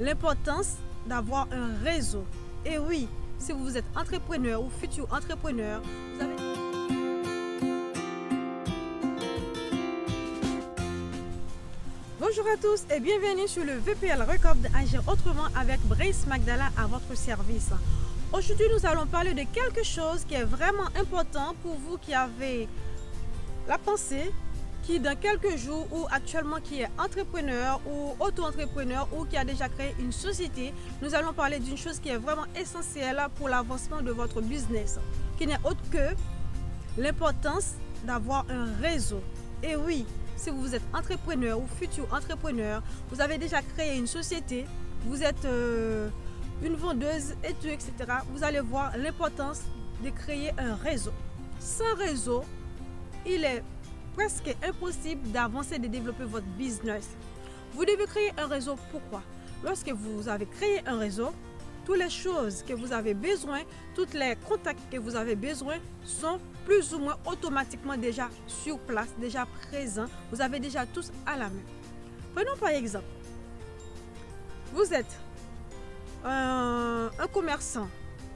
l'importance d'avoir un réseau. Et oui, si vous êtes entrepreneur ou futur entrepreneur, vous avez... Bonjour à tous et bienvenue sur le VPL Record d'Agir Autrement avec Brace Magdala à votre service. Aujourd'hui, nous allons parler de quelque chose qui est vraiment important pour vous qui avez la pensée, qui dans quelques jours ou actuellement qui est entrepreneur ou auto-entrepreneur ou qui a déjà créé une société. Nous allons parler d'une chose qui est vraiment essentielle pour l'avancement de votre business, qui n'est autre que l'importance d'avoir un réseau. Et oui, si vous êtes entrepreneur ou futur entrepreneur, vous avez déjà créé une société, vous êtes une vendeuse et tout, etc. Vous allez voir l'importance de créer un réseau. Sans réseau, il est presque impossible d'avancer, de développer votre business. Vous devez créer un réseau. Pourquoi? Lorsque vous avez créé un réseau, toutes les choses que vous avez besoin, tous les contacts que vous avez besoin sont plus ou moins automatiquement déjà sur place, déjà présents. Vous avez déjà tous à la main. Prenons par exemple, vous êtes un commerçant.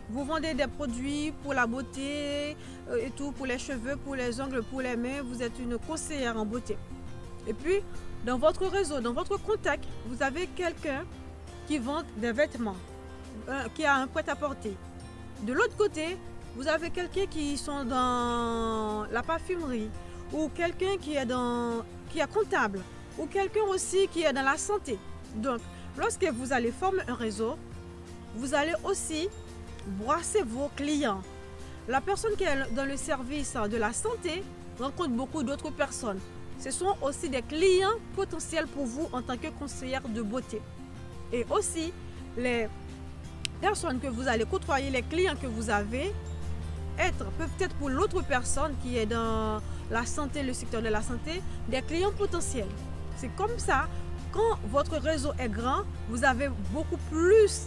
Vous vendez des produits pour la beauté et tout, pour les cheveux, pour les ongles, pour les mains. Vous êtes une conseillère en beauté. Et puis, dans votre réseau, dans votre contact, vous avez quelqu'un qui vend des vêtements, qui a un prêt-à-porter. De l'autre côté, vous avez quelqu'un qui sont dans la parfumerie, ou quelqu'un qui est comptable, ou quelqu'un aussi qui est dans la santé. Donc, lorsque vous allez former un réseau, vous allez aussi brasser vos clients. La personne qui est dans le service de la santé rencontre beaucoup d'autres personnes. Ce sont aussi des clients potentiels pour vous en tant que conseillère de beauté. Et aussi, les personnes que vous allez côtoyer, les clients que vous avez, peuvent être pour l'autre personne qui est dans la santé, le secteur de la santé, des clients potentiels. C'est comme ça, quand votre réseau est grand, vous avez beaucoup plus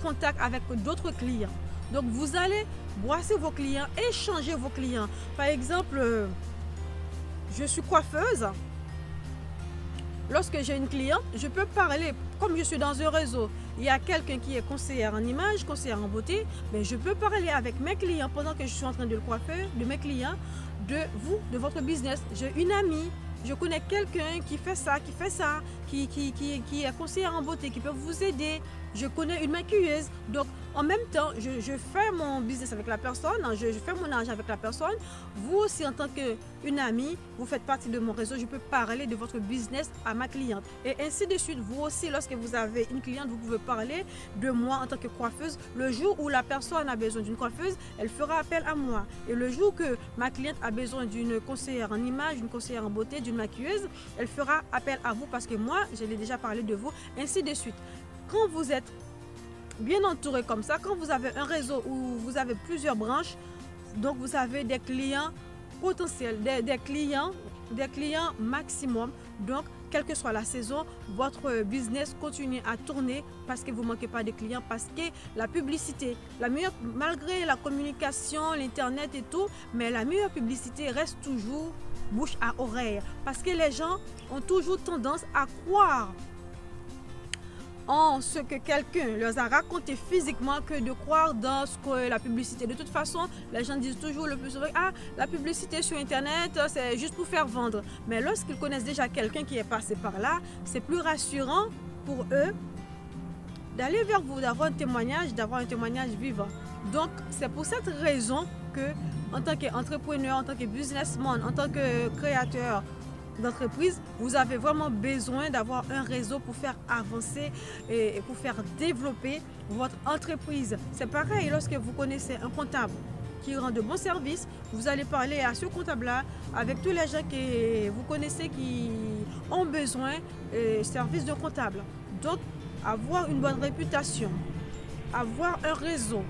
contact avec d'autres clients. Donc vous allez brasser vos clients, échanger vos clients. Par exemple, je suis coiffeuse. Lorsque j'ai une cliente, je peux parler, comme je suis dans un réseau, il y a quelqu'un qui est conseillère en image, conseillère en beauté, mais je peux parler avec mes clients pendant que je suis en train de le coiffer, de mes clients, de vous, de votre business. J'ai une amie, je connais quelqu'un qui fait ça, qui est conseillère en beauté, qui peut vous aider. Je connais une maquilleuse. Donc, en même temps, je fais mon business avec la personne, je fais mon argent avec la personne. Vous aussi, en tant qu'une amie, vous faites partie de mon réseau. Je peux parler de votre business à ma cliente. Et ainsi de suite. Vous aussi, lorsque vous avez une cliente, vous pouvez parler de moi en tant que coiffeuse. Le jour où la personne a besoin d'une coiffeuse, elle fera appel à moi. Et le jour que ma cliente a besoin d'une conseillère en image, d'une conseillère en beauté, d'une maquilleuse, elle fera appel à vous parce que moi, je l'ai déjà parlé de vous. Ainsi de suite. Quand vous êtes bien entouré comme ça, quand vous avez un réseau où vous avez plusieurs branches, donc vous avez des clients potentiels, des clients maximum. Donc, quelle que soit la saison, votre business continue à tourner parce que vous ne manquez pas de clients, parce que la publicité, malgré la communication, l'internet et tout, mais la meilleure publicité reste toujours bouche à oreille parce que les gens ont toujours tendance à croire en ce que quelqu'un leur a raconté physiquement que de croire dans ce que la publicité. De toute façon, les gens disent toujours le plus souvent, ah, la publicité sur Internet, c'est juste pour faire vendre. Mais lorsqu'ils connaissent déjà quelqu'un qui est passé par là, c'est plus rassurant pour eux d'aller vers vous, d'avoir un témoignage vivant. Donc, c'est pour cette raison que, en tant qu'entrepreneur, en tant que businessman, en tant que créateur d'entreprise, vous avez vraiment besoin d'avoir un réseau pour faire avancer et pour faire développer votre entreprise. C'est pareil lorsque vous connaissez un comptable qui rend de bons services, vous allez parler à ce comptable-là avec tous les gens que vous connaissez qui ont besoin de services de comptable. Donc, avoir une bonne réputation, avoir un réseau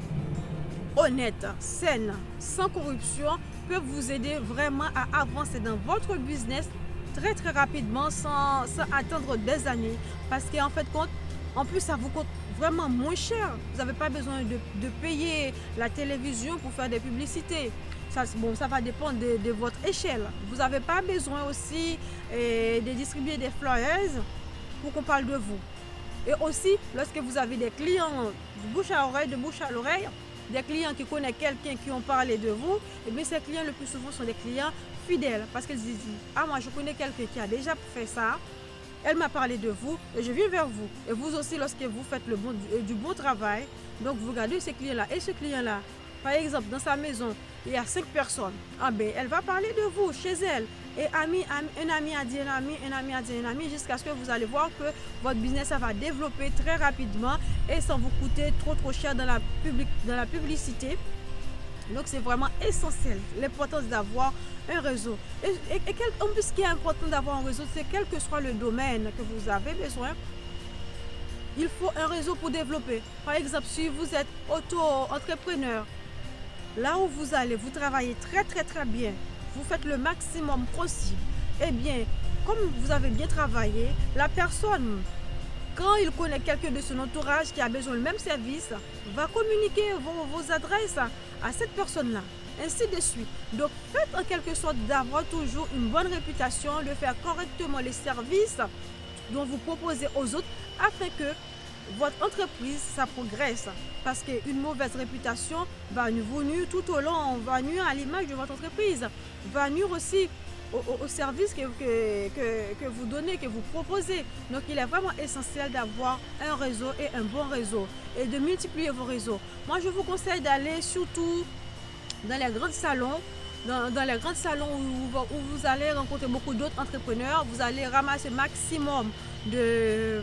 honnête, sain, sans corruption peut vous aider vraiment à avancer dans votre business très rapidement sans attendre des années parce qu'en fait en plus ça vous coûte vraiment moins cher. Vous n'avez pas besoin de payer la télévision pour faire des publicités. Ça va dépendre de votre échelle. Vous n'avez pas besoin aussi de distribuer des flyers pour qu'on parle de vous. Et aussi, lorsque vous avez des clients de bouche à l'oreille, des clients qui connaissent quelqu'un qui ont parlé de vous, et bien ces clients le plus souvent sont des clients fidèles parce qu'ils disent ah moi je connais quelqu'un qui a déjà fait ça, elle m'a parlé de vous et je viens vers vous. Et vous aussi lorsque vous faites du bon travail, donc vous regardez ces clients-là et ce client-là, par exemple dans sa maison, il y a 5 personnes, ah ben elle va parler de vous chez elle. Et un ami a dit un ami a dit un ami, jusqu'à ce que vous allez voir que votre business ça va développer très rapidement et sans vous coûter trop cher dans la publicité. Donc c'est vraiment essentiel, l'importance d'avoir un réseau. En plus ce qui est important d'avoir un réseau, c'est quel que soit le domaine que vous avez besoin, il faut un réseau pour développer. Par exemple, si vous êtes auto-entrepreneur, là où vous allez, vous travaillez très bien, vous faites le maximum possible, eh bien, comme vous avez bien travaillé, la personne, quand il connaît quelqu'un de son entourage qui a besoin du même service, va communiquer vos adresses à cette personne-là, ainsi de suite. Donc, faites en quelque sorte d'avoir toujours une bonne réputation, de faire correctement les services dont vous proposez aux autres, afin que votre entreprise, ça progresse. Parce qu'une mauvaise réputation va vous nuire tout au long, va nuire à l'image de votre entreprise, va nuire aussi au service que vous donnez, que vous proposez. Donc il est vraiment essentiel d'avoir un réseau et un bon réseau et de multiplier vos réseaux. Moi je vous conseille d'aller surtout dans les grands salons, dans les grands salons où vous allez rencontrer beaucoup d'autres entrepreneurs, vous allez ramasser maximum de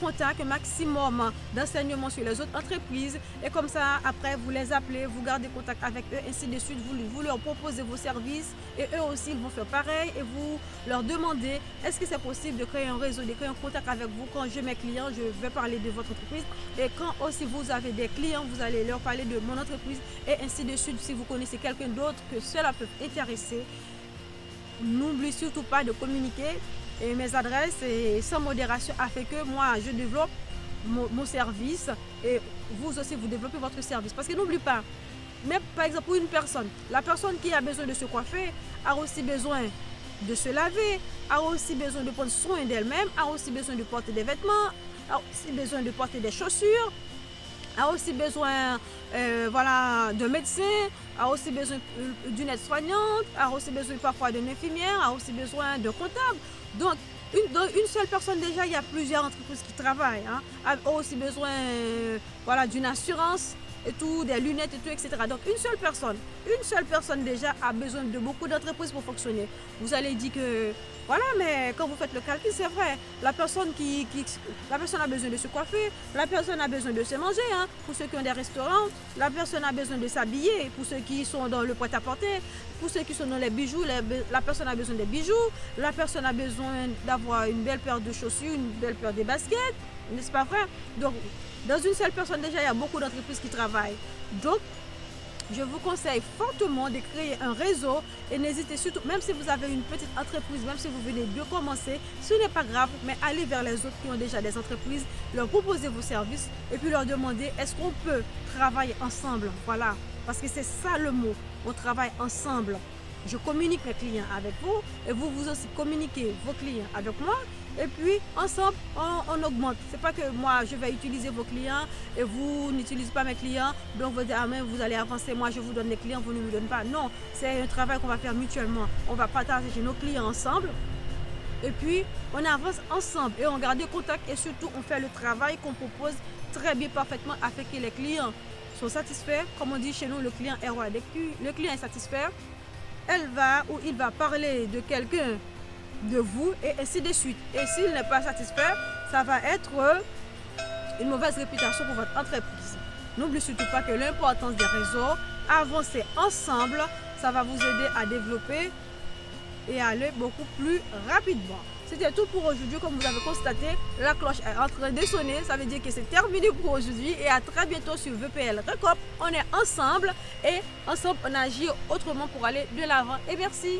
contacts, un maximum d'enseignements sur les autres entreprises, et comme ça après vous les appelez, vous gardez contact avec eux, ainsi de suite, vous leur proposez vos services et eux aussi ils vont faire pareil et vous leur demandez est-ce que c'est possible de créer un réseau, de créer un contact avec vous. Quand j'ai mes clients, je vais parler de votre entreprise, et quand aussi vous avez des clients, vous allez leur parler de mon entreprise, et ainsi de suite. Si vous connaissez quelqu'un d'autre que cela peut intéresser, n'oubliez surtout pas de communiquer. Et mes adresses et sans modération afin que moi je développe mon service et vous aussi vous développez votre service. Parce que n'oublie pas, même par exemple pour une personne, la personne qui a besoin de se coiffer a aussi besoin de se laver, a aussi besoin de prendre soin d'elle-même, a aussi besoin de porter des vêtements, a aussi besoin de porter des chaussures, a aussi besoin de médecin, a aussi besoin d'une aide-soignante, a aussi besoin parfois d'une infirmière, a aussi besoin d'un comptable. Donc, une seule personne déjà, il y a plusieurs entreprises qui travaillent, a aussi besoin d'une assurance et tout, des lunettes et tout, etc. Donc, une seule personne déjà a besoin de beaucoup d'entreprises pour fonctionner. Vous allez dire que, voilà, mais quand vous faites le calcul, c'est vrai. La personne a besoin de se coiffer, la personne a besoin de se manger, pour ceux qui ont des restaurants, la personne a besoin de s'habiller, pour ceux qui sont dans le prêt-à-porter, pour ceux qui sont dans les bijoux, la personne a besoin des bijoux, la personne a besoin d'avoir une belle paire de chaussures, une belle paire de baskets, n'est-ce pas vrai? Donc, dans une seule personne, déjà, il y a beaucoup d'entreprises qui travaillent. Donc, je vous conseille fortement de créer un réseau et n'hésitez surtout, même si vous avez une petite entreprise, même si vous venez de commencer, ce n'est pas grave, mais allez vers les autres qui ont déjà des entreprises, leur proposer vos services et puis leur demander est-ce qu'on peut travailler ensemble. Voilà, parce que c'est ça le mot, on travaille ensemble. Je communique mes clients avec vous et vous aussi communiquez vos clients avec moi. Et puis ensemble on augmente. C'est pas que moi je vais utiliser vos clients et vous n'utilisez pas mes clients, donc vous dites ah mais vous allez avancer, moi je vous donne les clients, vous ne me donnez pas. Non, c'est un travail qu'on va faire mutuellement. On va partager nos clients ensemble et puis on avance ensemble et on garde contact et surtout on fait le travail qu'on propose très bien, parfaitement, afin que les clients soient satisfaits. Comme on dit chez nous, le client est roi. Dès que le client est satisfait, elle va ou il va parler de quelqu'un de vous et ainsi de suite. Et s'il n'est pas satisfait, ça va être une mauvaise réputation pour votre entreprise. N'oubliez surtout pas que l'importance des réseaux, avancer ensemble, ça va vous aider à développer et à aller beaucoup plus rapidement. C'était tout pour aujourd'hui. Comme vous avez constaté, la cloche est en train de sonner. Ça veut dire que c'est terminé pour aujourd'hui et à très bientôt sur VPL Recop. On est ensemble et ensemble on agit autrement pour aller de l'avant. Et merci.